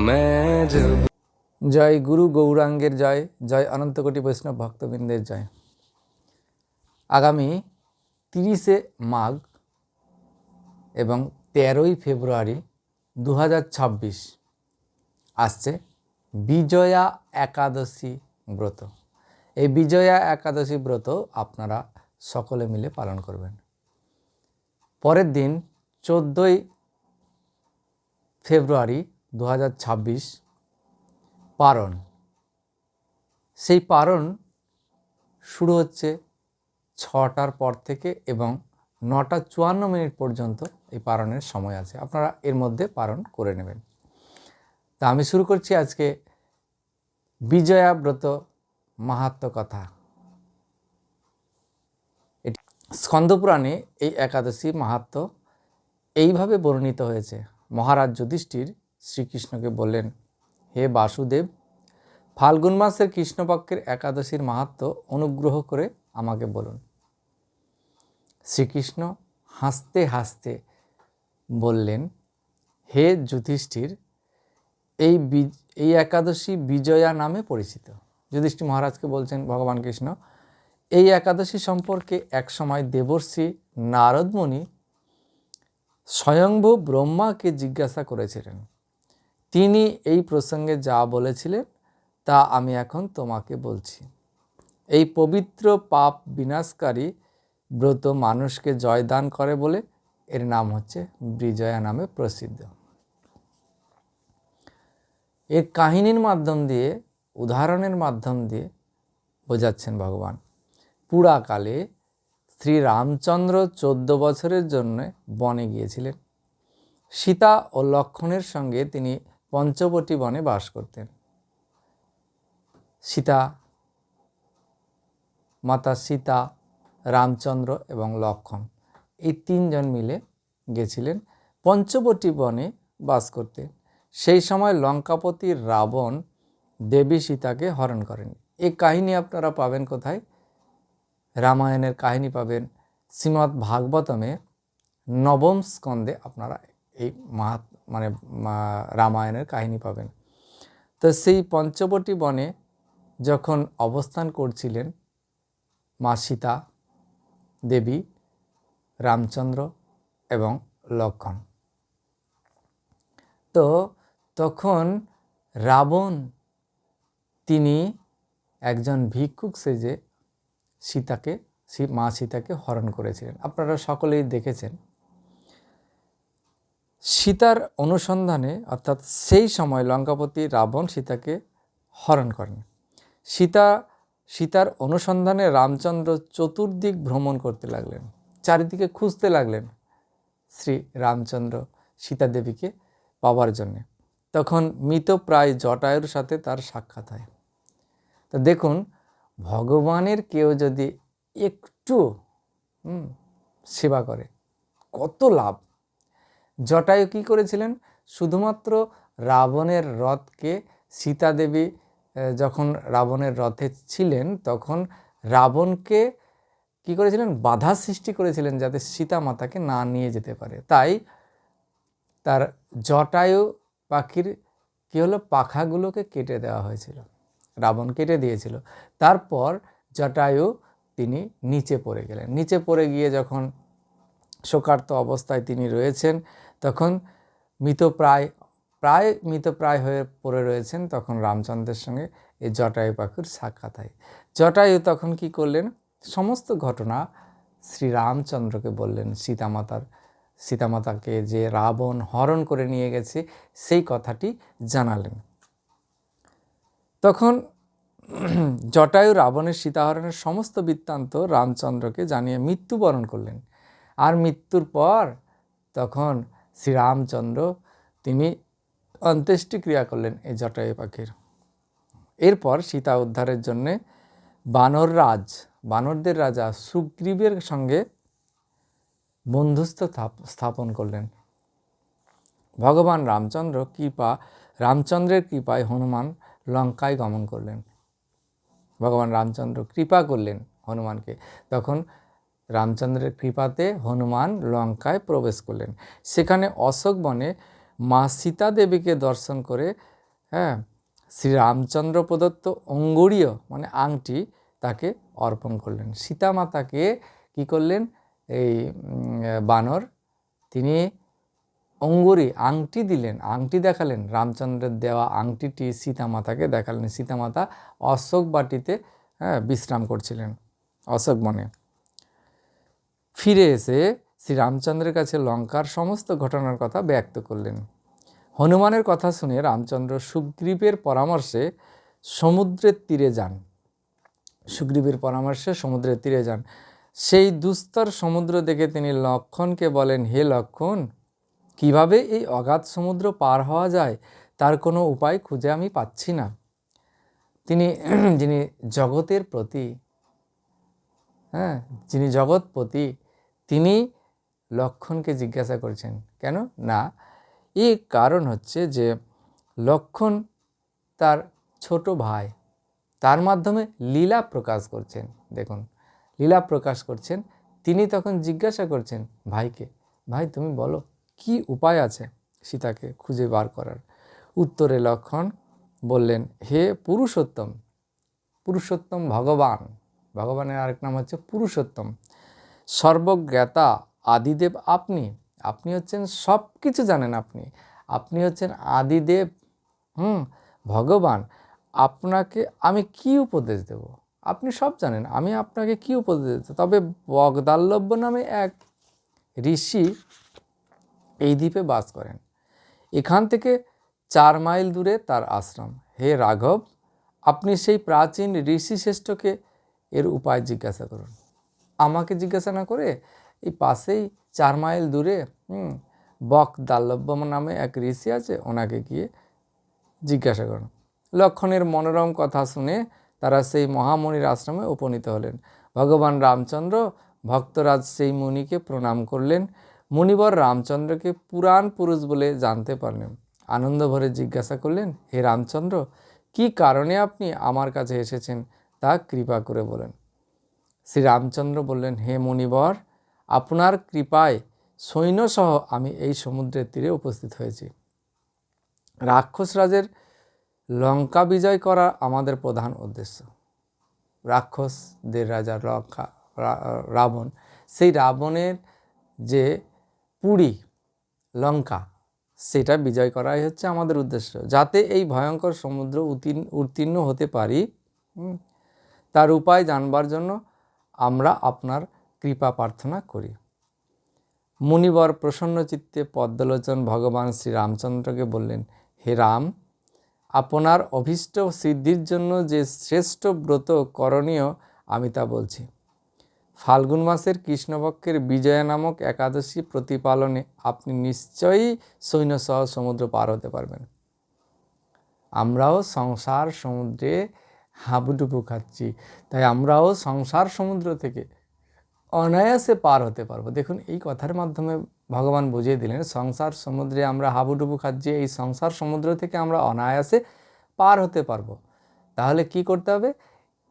मैं जब জয় গুরু গৌরাঙ্গের জয়, জয় অনন্তকোটি বৈষ্ণব ভক্তবৃন্দের জয়। আগামী 30শে মাঘ এবং 13ই ফেব্রুয়ারি 2026 আসছে বিজয়া একাদশী ব্রত। এই বিজয়া একাদশী ব্রত আপনারা সকলে মিলে পালন করবেন। পরের দিন 14ই ফেব্রুয়ারি 2026 পারণ। সেই পারণ শুরু হচ্ছে 6টার পর থেকে এবং 9:54 পর্যন্ত এই পারণের সময় আছে। আপনারা এর মধ্যে পারণ করে নেবেন। তা আমি শুরু করছি আজকে বিজয়া ব্রত মাহাত্ম্য কথা। এটি স্কন্দপুরাণে এই একাদশী মাহাত্ম্য এইভাবে বর্ণিত হয়েছে। মহারাজ যুধিষ্ঠির শ্রীকৃষ্ণকে বললেন, হে বাসুদেব, ফাল্গুন মাসের কৃষ্ণপক্ষের একাদশীর মাহাত্ম্য অনুগ্রহ করে আমাকে বলুন। শ্রীকৃষ্ণ হাসতে হাসতে বললেন, হে যুধিষ্ঠির, এই একাদশী বিজয়া নামে পরিচিত। যুধিষ্ঠির মহারাজকে বলছেন ভগবান কৃষ্ণ, এই একাদশী সম্পর্কে একসময় দেবর্ষি নারদমুনি স্বয়ংভূ ব্রহ্মাকে জিজ্ঞাসা করেছিলেন। তিনি এই প্রসঙ্গে যা বলেছিলেন তা আমি এখন তোমাকে বলছি। এই পবিত্র পাপ বিনাশকারী ব্রত মানুষকে জয়দান করে বলে এর নাম হচ্ছে বিজয়া নামে প্রসিদ্ধ। এর কাহিনীর মাধ্যম দিয়ে, উদাহরণের মাধ্যম দিয়ে বোঝাচ্ছেন ভগবান। পুরাকালে শ্রী রামচন্দ্র 14 বছরের জন্য বনে গিয়েছিলেন। সীতা ও লক্ষ্মণের সঙ্গে তিনি পঞ্চবটী বনে বাস করতেন। মাতা সীতা, রামচন্দ্র এবং লক্ষ্মণ এই 3 জন মিলে গেছিলেন পঞ্চবটী বনে বাস করতে। সেই সময় লঙ্কাপতি রাবণ দেবী সীতাকে হরণ করেন। এই কাহিনী আপনারা পাবেন কোথায়? রামায়ণের কাহিনী পাবেন শ্রীমদ্ ভাগবতমে 9ম স্কন্ধে আপনারা এই রামায়ণের কাহিনী পাবেন। তো সেই পঞ্চবটী বনে যখন অবস্থান করছিলেন মা সীতা দেবী, রামচন্দ্র এবং লক্ষ্মণ, তো তখন রাবণ তিনি একজন ভিক্ষুক সেজে মা সীতাকে হরণ করেছিলেন। আপনারা সকলেই দেখেছেন। সীতার অনুসন্ধানে, অর্থাৎ সেই সময় লঙ্কাপতি রাবণ সীতাকে হরণ করেন। সীতার অনুসন্ধানে রামচন্দ্র চতুর্দিক ভ্রমণ করতে লাগলেন, চারিদিকে খুঁজতে লাগলেন শ্রী রামচন্দ্র সীতা দেবীকে পাওয়ার জন্যে। তখন মৃতপ্রায় জটায়ুর সাথে তার সাক্ষাৎ হয়। তো দেখুন, ভগবানের কেউ যদি একটু সেবা করে কত লাভ। জটায়ু কী করেছিলেন? শুধুমাত্র রাবণের রথকে, সীতা দেবী যখন রাবণের রথে ছিলেন তখন রাবণকে কী করেছিলেন? বাধা সৃষ্টি করেছিলেন যাতে সীতা মাতাকে না নিয়ে যেতে পারে। তাই তার জটায়ু পাখির কী হলো, পাখাগুলোকে কেটে দেওয়া হয়েছিল, রাবণ কেটে দিয়েছিল। তারপর জটায়ু তিনি নিচে পড়ে গেলেন। নিচে পড়ে গিয়ে যখন শোকার্ত অবস্থায় তিনি রয়েছেন, তখন মৃতপ্রায় হয়ে পড়ে রয়েছেন, তখন রামচন্দ্রের সঙ্গে এই জটায়ু পাখির সাক্ষাৎ হয়। জটায়ু তখন কি করলেন? সমস্ত ঘটনা শ্রীরামচন্দ্রকে বললেন। সীতামাতাকে যে রাবণ হরণ করে নিয়ে গেছে সেই কথাটি জানালেন। তখন জটায়ু রাবণের সীতাহরণের সমস্ত বৃত্তান্ত রামচন্দ্রকে জানিয়ে মৃত্যুবরণ করলেন। আর মৃত্যুর পর তখন শ্রীরামচন্দ্র তিনি অন্ত্যেষ্টিক্রিয়া করলেন এই জটায়ু পাখির। এরপর সীতা উদ্ধারের জন্যে বানরদের রাজা সুগ্রীবের সঙ্গে বন্ধুত্ব স্থাপন করলেন। ভগবান রামচন্দ্রের কৃপায় হনুমান লঙ্কায় গমন করলেন। ভগবান রামচন্দ্র কৃপা করলেন হনুমানকে। তখন রামচন্দ্রের কৃপাতে হনুমান লঙ্কায় প্রবেশ করলেন। সেখানে অশোক বনে মা সীতা দেবীকে দর্শন করে শ্রীরামচন্দ্র প্রদত্ত অঙ্গুরীয় মানে আংটি তাকে অর্পণ করলেন। সীতা মাতাকে কী করলেন, এই বানর তিনি অঙ্গুরি আংটি দিলেন, আংটি দেখালেন, রামচন্দ্রের দেওয়া আংটিটি সীতামাতাকে দেখালেন। সীতামাতা অশোক বাটিতে বিশ্রাম করছিলেন অশোক বনে। ফিরে এসে শ্রীরামচন্দ্রের কাছে লঙ্কার সমস্ত ঘটনার কথা ব্যক্ত করলেন। হনুমানের কথা শুনে রামচন্দ্র সুগ্রীবের পরামর্শে সমুদ্রের তীরে যান। সুগ্রীবের পরামর্শে সমুদ্রের তীরে যান। সেই দুস্তর সমুদ্র দেখে তিনি লক্ষ্মণকে বলেন, হে লক্ষ্মণ, কিভাবে এই অগাধ সমুদ্র পার হওয়া যায় তার কোনো উপায় খুঁজে আমি পাচ্ছি না। যিনি জগতের প্রতি, যিনি জগৎপতি, তিনি লক্ষ্মণকে জিজ্ঞাসা করছেন কেন না, এই কারণ হচ্ছে যে লক্ষ্মণ তার ছোট ভাই, তার মাধ্যমে লীলা প্রকাশ করছেন। দেখুন, লীলা প্রকাশ করছেন। তিনি তখন জিজ্ঞাসা করছেন ভাইকে, ভাই তুমি বলো কি উপায় আছে সীতাকে খুঁজে বার করার। উত্তরে লক্ষ্মণ বললেন, হে পুরুষোত্তম, পুরুষোত্তম ভগবান, ভগবানের আরেক নাম হচ্ছে পুরুষোত্তম, সর্বজ্ঞাতা আদিদেব আপনি, আপনি হচ্ছেন সব কিছু জানেন, আপনি হচ্ছেন আদিদেব, ভগবান। আপনাকে আমি কি উপদেশ দেব, আপনি সব জানেন, আমি আপনাকে কি উপদেশ দেব। তবে বগদাল্লব্য নামে এক ঋষি এই দ্বীপে বাস করেন, এখান থেকে 4 মাইল দূরে তার আশ্রম। হে রাঘব, আপনি সেই প্রাচীন ঋষি শ্রেষ্ঠকে এর উপায় জিজ্ঞাসা করুন। আমাকে জিজ্ঞাসা না করে এই পাশেই 4 মাইল দূরে বকদাল্লব্য নামে এক ঋষি আছে, ওনাকে গিয়ে জিজ্ঞাসা করুন। লক্ষ্মণের মনোরম কথা শুনে তারা সেই মহামুনির আশ্রমে উপনীত হলেন। ভগবান রামচন্দ্র ভক্তরাজ সেই মুনিকে প্রণাম করলেন। মুনিবর রামচন্দ্রকে পুরাণ পুরুষ বলে জানতে পারলেন। আনন্দ ভরে জিজ্ঞাসা করলেন, হে রামচন্দ্র, কি কারণে আপনি আমার কাছে এসেছেন তা কৃপা করে বলেন। শ্রী রামচন্দ্র বললেন, হে মুনিবর, আপনার কৃপায় সৈন্যসহ আমি এই সমুদ্রের তীরে উপস্থিত হয়েছি। রাক্ষসরাজের লঙ্কা বিজয় করা আমাদের প্রধান উদ্দেশ্য। রাক্ষসদের রাজা রাবণ, সেই রাবণের যে পুরী লঙ্কা, সেটা বিজয় করাই হচ্ছে আমাদের উদ্দেশ্য। যাতে এই ভয়ঙ্কর সমুদ্র উত্তীর্ণ হতে পারি, তার উপায় জানবার জন্য আমরা আপনার কৃপা প্রার্থনা করি। মুনিবর প্রসন্ন চিত্তে পদ্মলোচন ভগবান শ্রী রামচন্দ্রকে বললেন, হে রাম, আপনার অভীষ্ট সিদ্ধির জন্য যে শ্রেষ্ঠ ব্রত করণীয় আমি তা বলছি। ফাল্গুন মাসের কৃষ্ণপক্ষের বিজয়া নামক একাদশী প্রতিপালনে আপনি নিশ্চয়ই সৈন্যসহ সমুদ্র পার হতে পারবেন। আমরাও সংসার সমুদ্রে হাবুডুবু খাচ্ছি, তাই আমরাও সংসার সমুদ্র থেকে অনায়াসে পার হতে পারবো। দেখুন, এই কথার মাধ্যমে ভগবান বুঝিয়ে দিলেন, সংসার সমুদ্রে আমরা হাবুডুবু খাচ্ছি, এই সংসার সমুদ্র থেকে আমরা অনায়াসে পার হতে পারবো। তাহলে কি করতে হবে?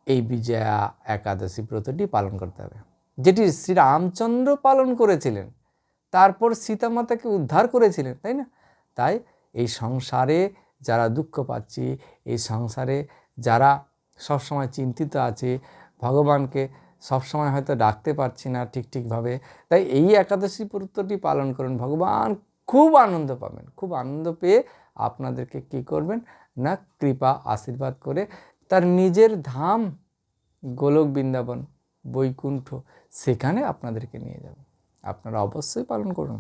এই বিজয়া একাদশী ব্রতটি পালন করতে হবে, যেটি শ্রীরামচন্দ্র পালন করেছিলেন, তারপর সীতামাতাকে উদ্ধার করেছিলেন, তাই না? তাই এই সংসারে যারা দুঃখ পাচ্ছি, এই সংসারে যারা সবসময় চিন্তিত আছে, ভগবানকে সবসময় হয়তো ডাকতে পারছি না ঠিকভাবে, তাই এই একাদশী ব্রতটি পালন করুন। ভগবান খুব আনন্দ পাবেন। খুব আনন্দ পেয়ে আপনাদেরকে কী করবেন না, কৃপা আশীর্বাদ করে তার নিজের ধাম গোলক বৃন্দাবন বৈকুণ্ঠ, সেখানে আপনাদেরকে নিয়ে যাবেন। আপনারা অবশ্যই পালন করুন।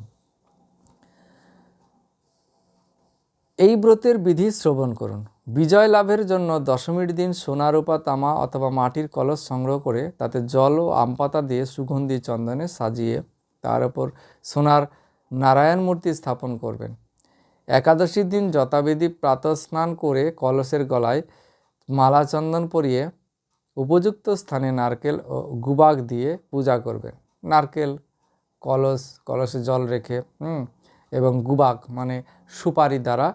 এই ব্রতের বিধি শ্রবণ করুন। বিজয় লাভের জন্য দশমীর দিন সোনা, রূপা, তামা অথবা মাটির কলস সংগ্রহ করে তাতে জল ও আম পাতা দিয়ে সুগন্ধি চন্দনে সাজিয়ে তার উপর সোনার নারায়ণ মূর্তি স্থাপন করবেন। একাদশীর দিন যথাবিধি প্রাতঃস্নান করে কলসের গলায় মালা চন্দন পরিয়ে উপযুক্ত স্থানে নারকেল ও গুবাক দিয়ে পূজা করবেন। নারকেল, কলসে জল রেখে এবং গুবাক মানে সুপারি দ্বারা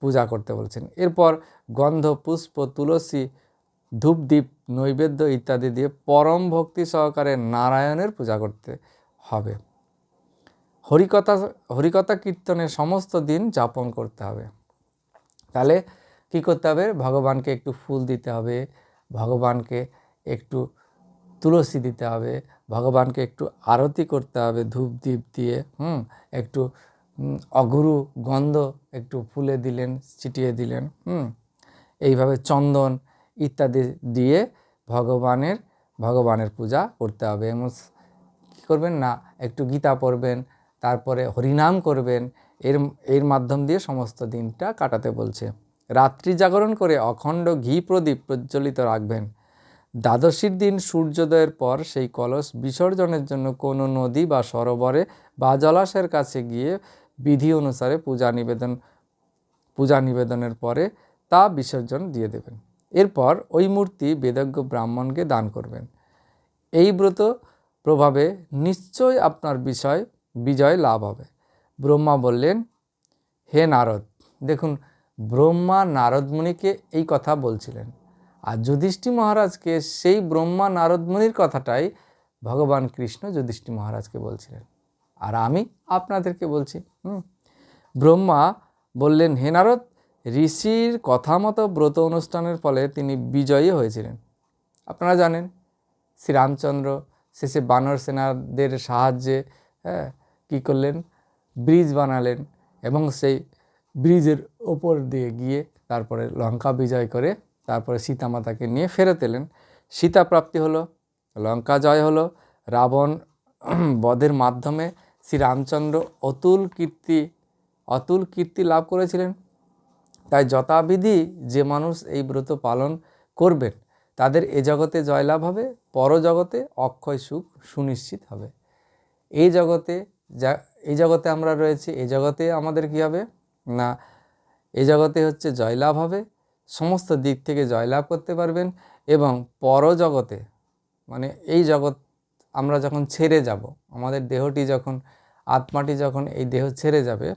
পূজা করতে বলছেন। এরপর গন্ধ, পুষ্প, তুলসী, ধূপদীপ, নৈবেদ্য ইত্যাদি দিয়ে পরম ভক্তি সহকারে নারায়ণের পূজা করতে হবে। হরিকথা হরিকথা কীর্তনের সমস্ত দিন যাপন করতে হবে। তাহলে কী করতে হবে? ভগবানকে একটু ফুল দিতে হবে, ভগবানকে একটু তুলসী দিতে হবে, ভগবানকে একটু আরতি করতে হবে ধূপ দীপ দিয়ে, একটু অগুরু গন্ধ একটু ফুলে দিলেন, ছিটিয়ে দিলেন, এইভাবে চন্দন ইত্যাদি দিয়ে ভগবানের পূজা করতে হবে। এবং কী করবেন না, একটু গীতা পড়বেন, তারপরে হরিনাম করবেন, এর মাধ্যম দিয়ে সমস্ত দিনটা কাটাতে বলছে। রাত্রি জাগরণ করে অখণ্ড ঘি প্রদীপ প্রজ্বলিত রাখবেন। দ্বাদশীর দিন সূর্যোদয়ের পর সেই কলস বিসর্জনের জন্য কোনো নদী বা সরোবরে বা জলাশয়ের কাছে গিয়ে বিধি অনুসারে পূজা নিবেদনের পরে তা বিসর্জন দিয়ে দেবেন। এরপর ওই মূর্তি বেদজ্ঞ ব্রাহ্মণকে দান করবেন। এই ব্রত প্রভাবে নিশ্চয় আপনার বিজয় লাভ হবে। ব্রহ্মা বললেন, হে নারদ, দেখুন ব্রহ্মা নারদ মুনিকে এই কথা বলছিলেন, আর যুধিষ্ঠির মহারাজকে সেই ব্রহ্মা নারদ মুনির কথাটাই ভগবান কৃষ্ণ যুধিষ্ঠির মহারাজকে বলছিলেন, আর আমি আপনাদেরকে বলছি। ব্রহ্মা বললেন, হে নারদ, ঋষির কথা মতো ব্রত অনুষ্ঠানের ফলে তিনি বিজয়ী হয়েছিলেন। আপনারা জানেন শ্রীরামচন্দ্র শেষে বানর সেনাদের সাহায্যে কী করলেন, ব্রিজ বানালেন এবং সেই ব্রিজের ওপর দিয়ে গিয়ে তারপরে লঙ্কা বিজয় করে তারপরে সীতামাতাকে নিয়ে ফেরত এলেন। সীতা প্রাপ্তি হলো, লঙ্কা জয় হলো, রাবণ বধের মাধ্যমে শ্রীরামচন্দ্র অতুল কীর্তি লাভ করেছিলেন। তাই যথাবিধি যে মানুষ এই ব্রত পালন করবেন তাদের এ জগতে জয়লাভ হবে, পরজগতে অক্ষয় সুখ সুনিশ্চিত হবে। এই জগতে আমরা রয়েছি, এই জগতে আমাদের কী হবে না, এই জগতে হচ্ছে জয়লাভ হবে, সমস্ত দিক থেকে জয়লাভ করতে পারবেন। এবং পরজগতে মানে এই জগৎ আমরা যখন ছেড়ে যাব, আমাদের দেহটি যখন, আত্মাটি যখন এই দেহ ছেড়ে যাবে,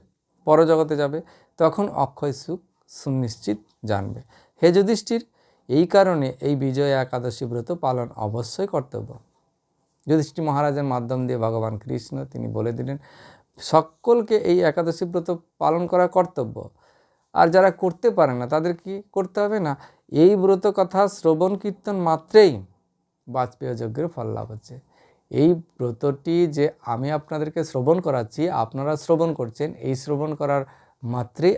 পরজগতে যাবে, তখন অক্ষয় সুখ সুনিশ্চিত জানবে। হে যুধিষ্ঠির, এই কারণে এই বিজয়া একাদশী ব্রত পালন অবশ্যই কর্তব্য। যুধিষ্ঠির মহারাজের মাধ্যম দিয়ে ভগবান কৃষ্ণ তিনি বলে দিলেন সকলকে এই একাদশী ব্রত পালন করা কর্তব্য। আর যারা করতে পারে না তাদের কি করতে হবে না, এই ব্রত কথা শ্রবণ কীর্তন মাত্রেই বাজপেয় যজ্ঞের ফল লাভ হচ্ছে। এই ব্রতটি যে আমি আপনাদেরকে শ্রবণ করাচ্ছি, আপনারা শ্রবণ করছেন, এই শ্রবণ করার মাত্রেই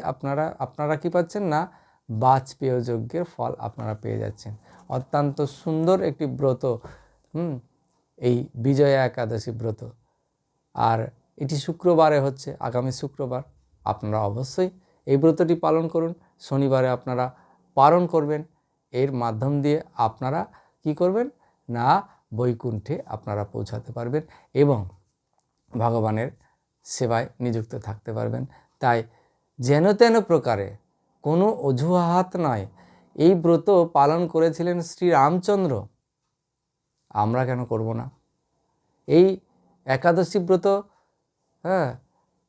আপনারা কি পাচ্ছেন না, বাজপেয় যজ্ঞের ফল আপনারা পেয়ে যাচ্ছেন। অত্যন্ত সুন্দর একটি ব্রত এই বিজয়া একাদশী ব্রত। আর এটি শুক্রবারে হচ্ছে, আগামী শুক্রবার। আপনারা অবশ্যই এই ব্রতটি পালন করুন। শনিবারে আপনারা পালন করবেন। এর মাধ্যম দিয়ে আপনারা কি করবেন না, বৈকুণ্ঠে আপনারা পৌঁছাতে পারবেন এবং ভগবানের সেবায় নিযুক্ত থাকতে পারবেন। তাই যেন তেন প্রকারে কোনো অজুহাত নয়, এই ব্রত পালন করেছিলেন শ্রীরামচন্দ্র, আমরা কেন করব না? এই একাদশী ব্রত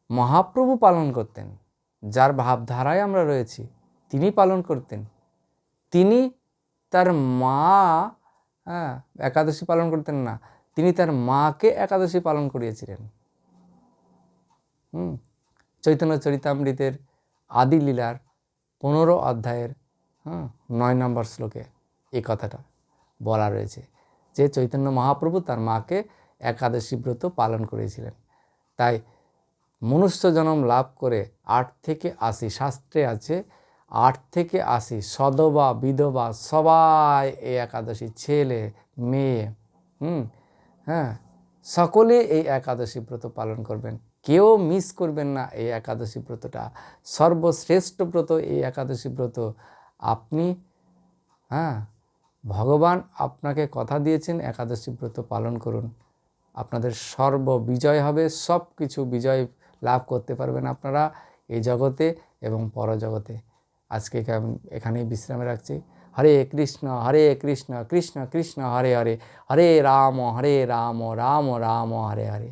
মহাপ্রভু পালন করতেন, যার ভাবধারায় আমরা রয়েছি তিনি পালন করতেন। তিনি তার মা একাদশী পালন করতেন না, তিনি তার মাকে একাদশী পালন করিয়েছিলেন। চৈতন্য চরিতামৃতের আদি লীলার 15 অধ্যায়ের 9 নম্বর শ্লোকে এই কথাটা বলা রয়েছে যে চৈতন্য মহাপ্রভু তার মাকে একাদশী ব্রত পালন করেছিলেন। তাই মনুষ্য জন্ম লাভ করে 8 থেকে 80, শাস্ত্রে আছে 8 থেকে 80 সদবা বিধবা সবাই এই একাদশী, ছেলে মেয়ে সকলে এই একাদশী ব্রত পালন করবেন। কেউ মিস করবেন না এই একাদশী ব্রতটা, সর্বশ্রেষ্ঠ ব্রত এই একাদশী ব্রত। আপনি ভগবান আপনাকে কথা দিয়েছেন একাদশী ব্রত পালন করুন, আপনাদের সর্ববিজয় হবে, সব কিছু বিজয় লাভ করতে পারবেন আপনারা এই জগতে এবং পরজগতে। আজকে এখানেই বিশ্রামে রাখছি। হরে কৃষ্ণ কৃষ্ণ কৃষ্ণ হরে হরে, হরে রাম রাম রাম হরে হরে।